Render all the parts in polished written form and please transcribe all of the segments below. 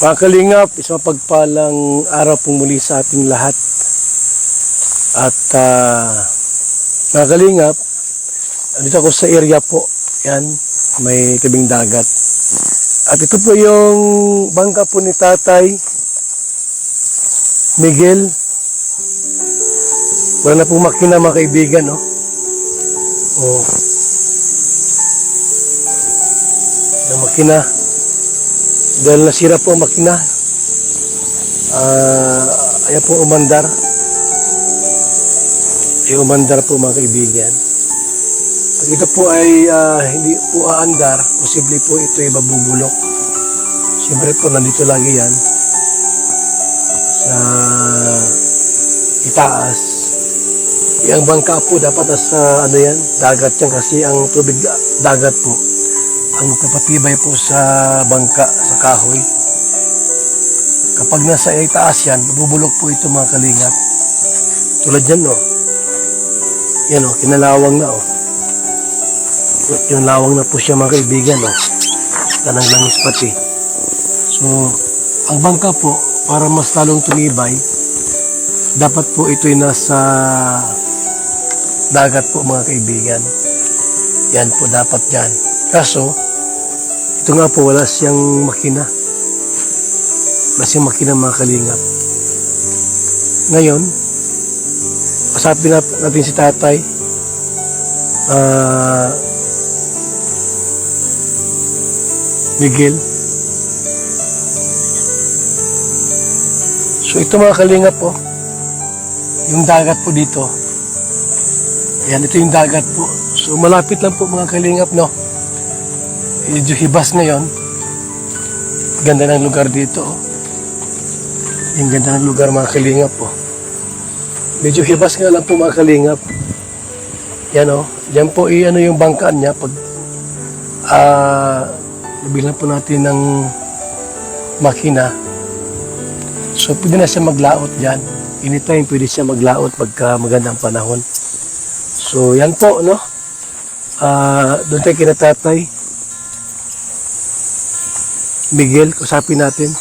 Mga kalingap, isang pagpalang araw pong muli sa ating lahat. At mga kalingap, dito ako sa area po. Yan, may tabing dagat. At ito po yung bangka po ni Tatay Miguel. Wala na pong makina mga kaibigan, no? Oh. Na makina. Dahil nasira po ang makina. Ayan po umandar. Ay umandar po mga kaibigan. Pag ito po ay hindi po aandar, posible po ito ay mabubulok. Siyempre po nandito lagi yan sa itaas. Yung bangka po dapat sa ano yan, dagat yan kasi ang tubig dagat po ang kapatibay po sa bangka, sa kahoy. Kapag nasa itaas yan, bubulok po ito mga kalingap. Tulad yan, no? Yan, no? Kinalawang na, oh. Yung lawang na po siya mga kaibigan, no? Tanang langis pati. So, ang bangka po, para mas lalong tumibay, dapat po ito'y nasa dagat po mga kaibigan. Yan po, dapat yan. Kaso, ito nga po, wala siyang makina. Wala siyang makina mga kalingap. Ngayon, pasapin natin si Tatay. Miguel. So ito mga kalingap po, yung dagat po dito. Ayan, ito yung dagat po. So malapit lang po mga kalingap, no? Medyo hibas ngayon. Ganda ng lugar dito, oh. Yung ganda ng lugar mga kalingap, oh. Medyo hibas nga lang po mga kalingap. Yan, oh. Yan po ano yung bangkaan niya. Pag nabilan po natin ng makina. So pwede na siya maglaot dyan. Anytime pwede siya maglaot pagka magandang panahon. So yan po, no? Doon tayo kina Tatay Miguel, kusapin natin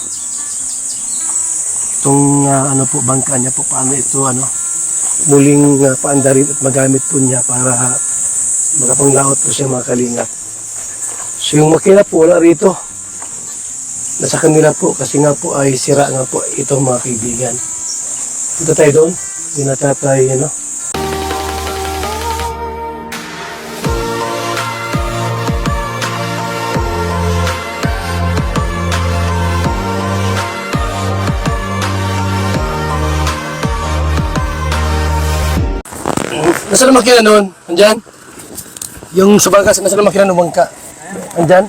itong ano po, bangka niya po, paano ito muling paandarin at magamit po niya para makapanglaot po siya mga kalingap. So yung makina po wala rito, nasa kanila po kasi nga po ay sira nga po ito mga kaibigan. Punta tayo doon, hindi na Tatay Nasaan ang makina noon? Andyan? Yung sa bangka, nasaan ang makina ng bangka? Andyan?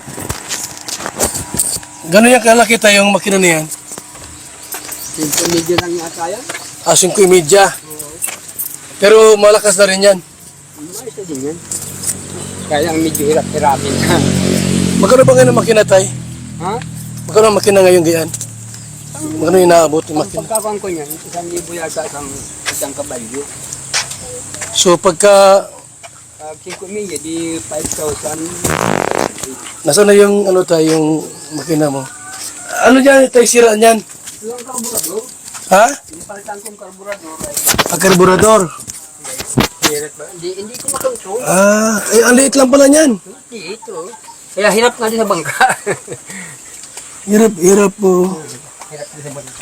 Gano'n yan kalaki tayo yung makina na yan? 5 lang yata yan. 5.5. Pero malakas na rin yan. Maayos na din yan. Kaya ang medyo hirap-hirapin na. Magkano ba ngayon ang makina tayo? Ha? Magkano ang makina ngayon gayaan? Magkano yung inaabot ng Ang makina? pagkakuan ko niyan, 1,000 yata isang kabalyo. So pagka 5,000 di 5,000. nasaan na yung tayo yung makina mo? Ano dyan tayo sira niyan? Yung karburador, Ha? yung palitan kong karburador. Ang karburador. Hirap ba? Hindi ko makontrol. Ay ang liit lang pala niyan. Hindi ito. Kaya hirap nga din sa bangka. Hirap po. Hirap din sa bangka.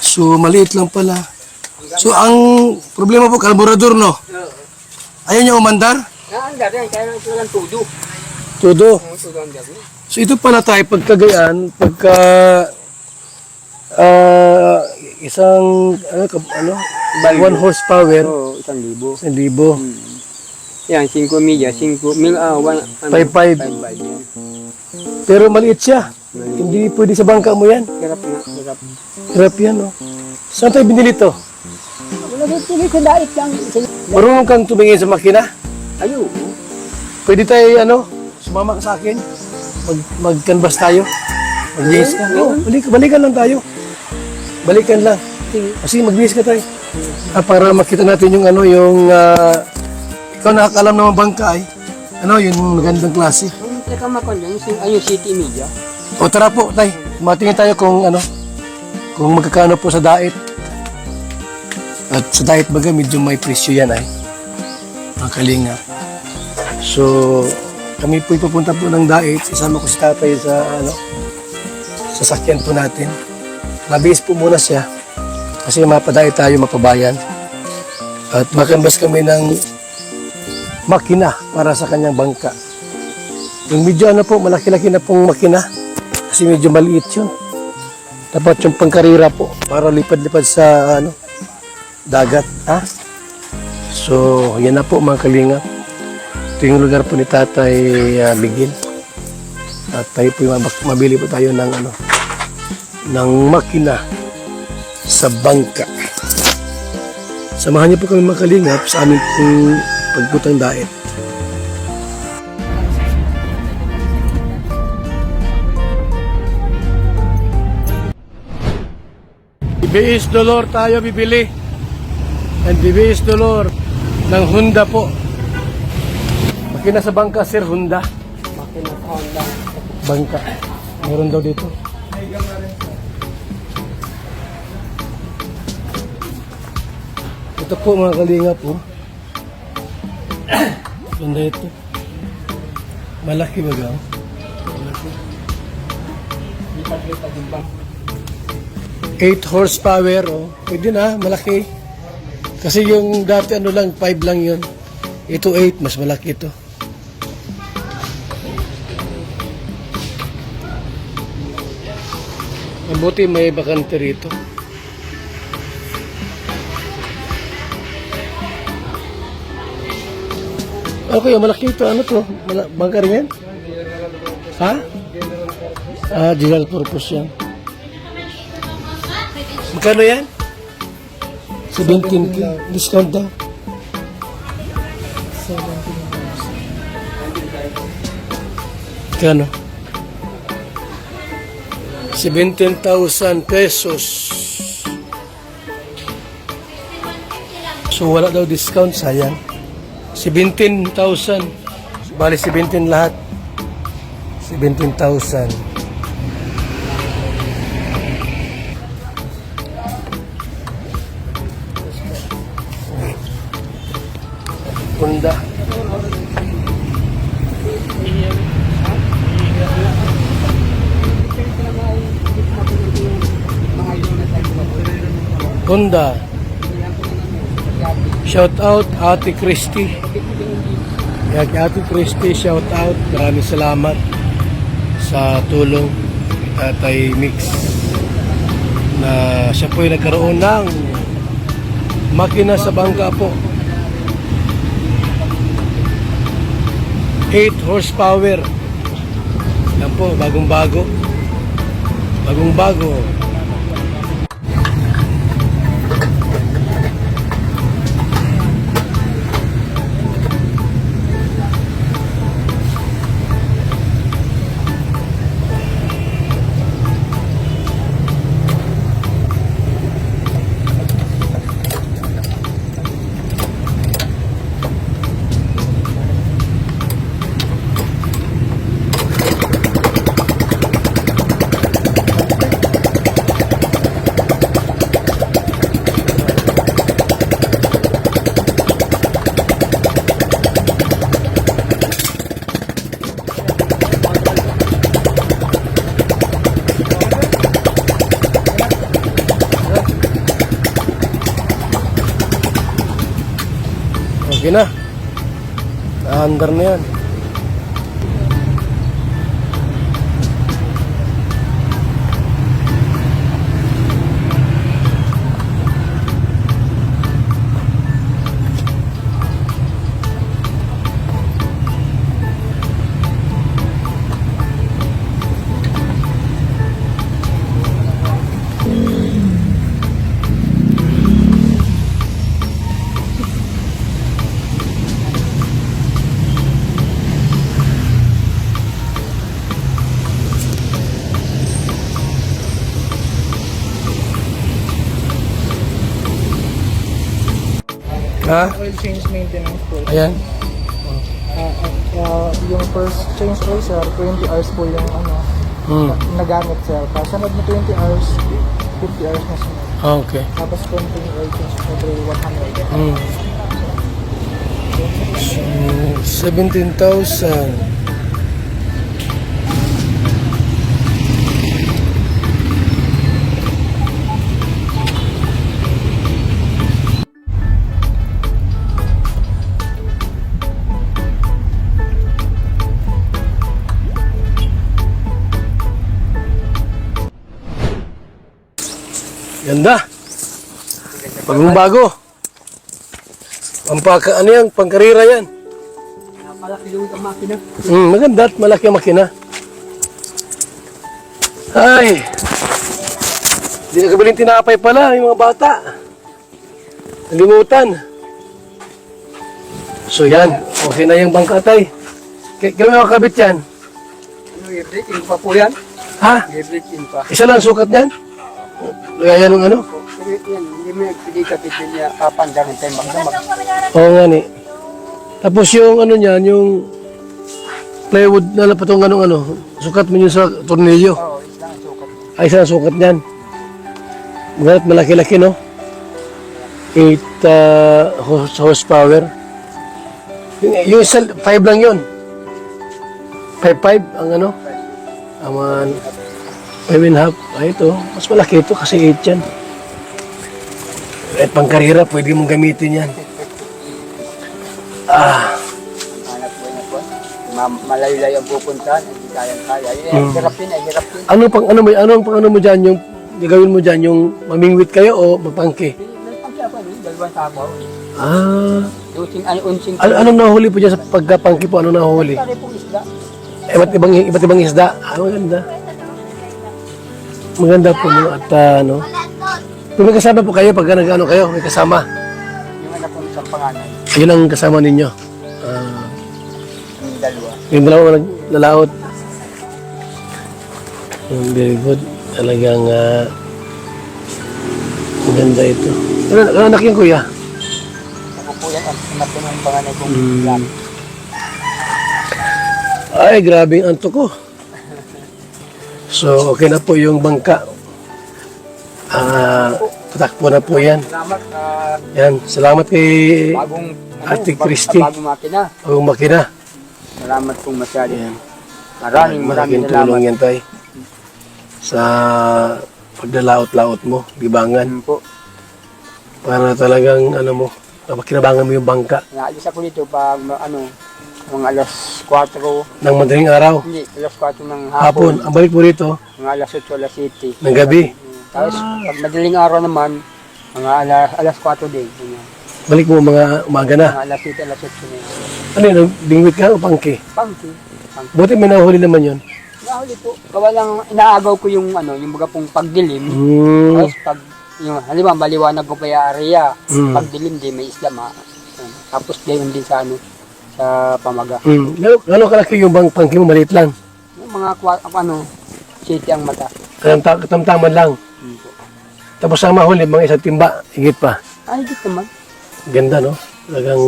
So maliit lang pala. So ang problema po karburador, no? Ayaw niya umandar? Andar yan, kaya lang talagang tudo. Todo. Tudo andar yan. So ito pala tayo pagkagayaan, pagka isang 1 horsepower, Oo, 1,000. 1,000. Yan, 5 milya, 5 5.5. yan. Pero maliit siya. Hindi pwede sa bangka mo yan. Hirap nga, hirap. Hirap yan, no? Saan tayo binili to? Wala ba tuloy ko dait lang. Marunong kang tumingin sa makina? Ayo. Pwede tayo, sumama ka sa akin? Mag-canvas tayo? Mag-bihis ka? Oo, balikan lang tayo. Balikan lang. Kasi mag-bihis ka tayo. Para makita natin yung ikaw nakakalam naman bangka yung magandang klase. Ang teka makon yan, yung city media. O tara po, tay. Matingin tayo kung ano, kung magkakano po sa diet. At sa diet baga, medyo may presyo yan ay. Mga kalinga. So, kami po ipupunta po ng diet. Isama ko si tatay sa ano, sasakyan po natin. Mabilis po muna siya. Kasi mapadayet tayo, mapabayan. At makambas kami ng makina para sa kanyang bangka. Yung medyo ano po, malaki-laki na pong makina. Kasi medyo maliit yun. Dapat yung pangkarira po para lipad-lipad sa ano, dagat. Ha? So, yan na po mga kalinga. Ito yung lugar po ni Tatay Miguel. At tayo po mabili po tayo ng ano, ng makina sa bangka. Samahan niyo po kami mga kalingap sa aming pagputang diet. Bibiis dolor tayo bibili. And bibiis dolor ng Honda po. Makina sa bangka, sir, Honda. Makina sa Honda. Bangka. Meron daw dito. Ito po mga kalingap po. Ganda ito. Malaki ba ga? Malaki. 8 horsepower, oh. Pwede na, malaki. Kasi yung dati ano lang, 5 lang yun. Ito 8, mas malaki ito. Mabuti may bakante rito. Okay, malaki ito. Ano to? Bangka rin yan? Ha? General purpose yan. Magkano yan? 17K. Discount daw. 17,000. Magkano? 17,000 pesos. So wala daw discount, sayang. 17,000. Bali 17 lahat. 17,000. Honda. Honda. Shout out Ate Christy. Kaya kay Ate Christy, shout out. Maraming salamat sa tulong ni Tatay Mix na siya po ay nagkaroon ng makina sa bangka po. 8 horsepower. Yan po, bagong-bago. Bagong-bago. Okay na. Naandar na yan. Ha? Oil change maintenance po. Ayan. Yung first change oil sir, 20 hours po yung ano, nagamit sir. Kasunod na 20 hours, 50 hours na sunod. Okay. Tapos continue oil change every 100. Mm. So, 17,000. Ganda. Bagong bago. Pampaka, ano yan? Pangkarira yan. Malaki yung makina. Maganda at malaki ang makina. Ay. Hindi na kabiling tinapay pala yung mga bata. Nalimutan. So yan. Okay na yung bangkatay. Kailan mo kakabit yan? Ano, i-breaking pa po yan? Ha? I-breaking pa. Isa lang sukat yan? Kaya yan ng ano? Pero yan, hindi mo nagpili-kapit niya papandarin tayo magdamag. Oo nga ni. Tapos yung ano niyan, yung plywood na lapatong ano, sukat mo yun sa tornilyo. Oo, isang sukat. Ay, isang sukat niyan. Magalit malaki-laki, no? 8 horsepower. Yung isa, 5 lang yun. 5.5 ang ano? Aman, 5.5. Ay, ito. Mas malaki ito kasi 8 yan. At pangkarira, pwede mong gamitin yan. Hanap po na po. Malayo-layo ang pupuntahan, hindi kayang-kaya. Hirap din, hirap din. Ano pang ano mo dyan, yung gagawin mo dyan, yung mamingwit kayo o mapangke? May pangkya po, dalawang takaw. Unsing Anong nahuli po dyan sa pagkapangke po? Anong nahuli? pare pong isda. Iba't ibang isda. Maganda. Maganda po mo at ano. Kung may kasama po kayo, pagka nag-ano kayo, may kasama. Yung anak kong isang panganay, Yun ang kasama ninyo. yung dalawa. Yung dalawa naglalaot. Very good. Talagang maganda ito. Ano anak yan, kuya? Ako po yan, ang anak ko ng panganay kong yan. Ay, grabe ang anto ko. So, okay na po yung bangka. Tatakbo na po yan. Salamat sa Yan, salamat kay bagong Ate Christy. bagong makina. Bagong makina. Salamat pong masyado. Yan. Maraming Malaking salamat. tulong yan, tay. Sa pagdalaot-laot mo, libangan. Po. Para talagang, ano mo, kinabangan mo yung bangka Naalis ako dito pag mga alas 4. ng madaling araw. Hindi, alas 4 ng Hapon, hapon. ang balik mo rito, Mga alas 8, alas 7. ng gabi. Tapos pag madaling araw naman, mga alas 4 din. Ganyan. Balik mo mga umaga na. Mga alas 7, alas 8 na yun. Ano yun, bingwit ka o pangke? Pangki. Buti may nahuli naman yun. Nahuli po. Gawa lang, inaagaw ko yung yung baga pong pagdilim. Tapos pag, halimbawa, maliwanag ko pa yung area. Pagdilim din, may isda tapos din sa sa pamaga. Gano'ng kalaki yung pangke mo, maliit lang. Yung mga city ang mata. Katamtaman lang. Tapos ang mahuli, mga isang timba, higit pa. Ay, di naman. Ganda, no? Talagang,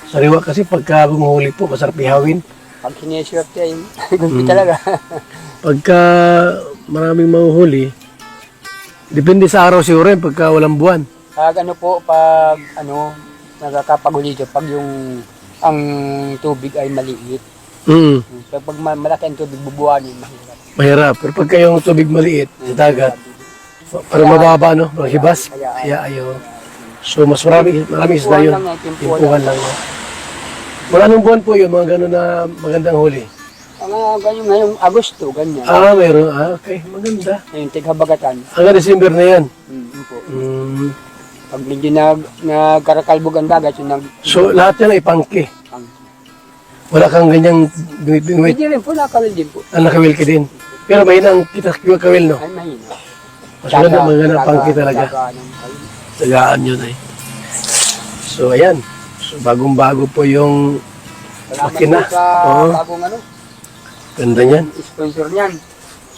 sariwa kasi pagka bumuhuli po, masarap ihawin. Pag sineswerte ay gulpi talaga. Pagka maraming mahuhuli, depende sa araw siguro yun, pagka walang buwan. Pag pag nagkakapaguli dito, pag ang tubig ay maliit. Pag malaki ang tubig, bubuhanin, mahirap. Mahirap. Pero pagka yung tubig maliit, sa dagat, parang mababa, no? Parang hibas. Kaya ayaw. So, mas marami isda yun. Timpuhan lang. Wala anong buwan po yun, mga gano'n na magandang huli. Ganyan ngayong Agosto, ganyan. Mayroon. Okay. Maganda. Yung tighabagatan. Hanggang December na yan. Yun po. Mm. Pag medyo nagkarakalbog ang dagat, yung So, lahat yan ay pangke. Wala kang ganyang bingwit. Hindi rin po, nakawil din po. Nakawil ka din. Pero mahina ang kita kawil, no? Ay, mahina. Mas maganda pangke talaga. Tagaan yun ay. So, ayan. So, bagong-bago po yung makina. Salamat po sa Oo. bagong Ganda niyan. sponsor niyan.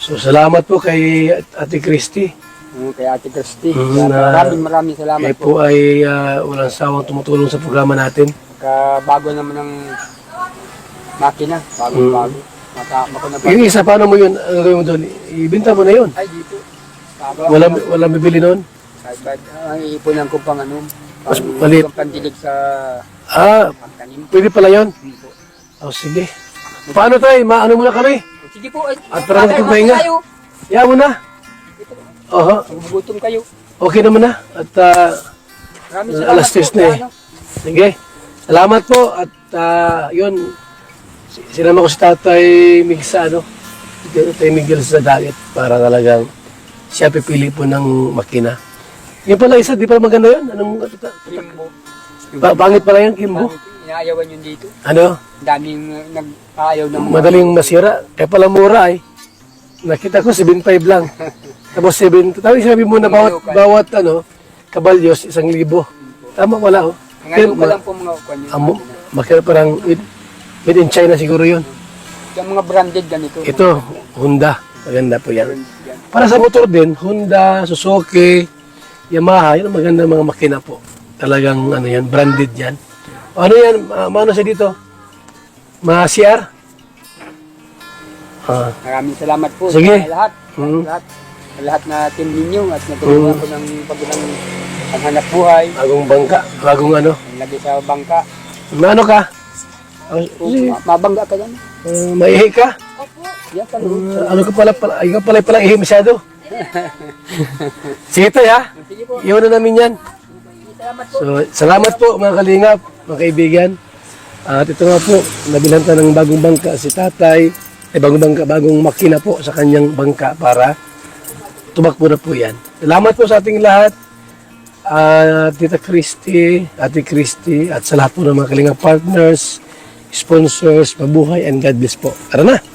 So, salamat po kay Ate Christy. Kay Ate Christy. Na- Maraming salamat Kayo po. po ay walang sawang tumutulong sa programa natin. Bago naman ng makina. Bagong-bago. Matama ko na ba? Yung isa, paano mo yun? Ano gawin mo doon? Ibenta mo na yun. Ay, dito. Wala bibili noon. Kahit ba, iipunan ko pang ano, Mas pang, maliit. pang pandilig sa pagtanim. Pwede pala yun. Hindi po. Sige. Paano tayo? Maano muna kami? Sige po. Ay, At parang magpapahinga. kayo. Yan mo na. Oho. Magugutom kayo. Okay naman na. At Maraming alas 10 na eh. Ano? sige. Salamat po. At yun. Sinama ko si Tatay Miguel sa Tatay Miguel sa diet para talagang siya pipili po ng makina. Yung pala isa, di pala maganda yun. Anong Kimbo. pangit pala yan, Kimbo? Inaayawan yun dito. Ano? Daming nag-aayaw ng mga... Madaling masira. Kaya pala mura ay. Nakita ko 7.5 lang. Tapos 7. Tapos sabi mo na bawat kabalyos 1,000. Tama wala oh. Ngayon pa lang po mga ukwan yun. Makira parang made in China siguro yun. Yung mga branded ganito. Ito, Honda. Maganda po yan. Yan. Para sa motor din, Honda, Suzuki, Yamaha, yun ang maganda mga makina po. Talagang yan, branded yan. Ano yan? Maano siya dito? Ma-CR? Maraming salamat po Sige. sa lahat. Lahat na team ninyo at natulungan ko ng paghanap buhay. Bagong bangka, bagong ano. Lagi sa bangka. Ano ka? Mabangga ka yan. Maihi ka? Opo. Yan ka Ano ka pala ihi masyado. Sige tayo ha. Sige po. Iwan na namin yan. Salamat po. So, salamat po mga kalingap, mga kaibigan. At ito nga po, nabilhan ng bagong bangka si Tatay. Bagong makina po sa kanyang bangka para tumakbo na po yan. Salamat po sa ating lahat. Tita Christy, Ate Christy, at sa lahat po ng mga kalingap partners, sponsors, mabuhay, and God bless po. Tara na!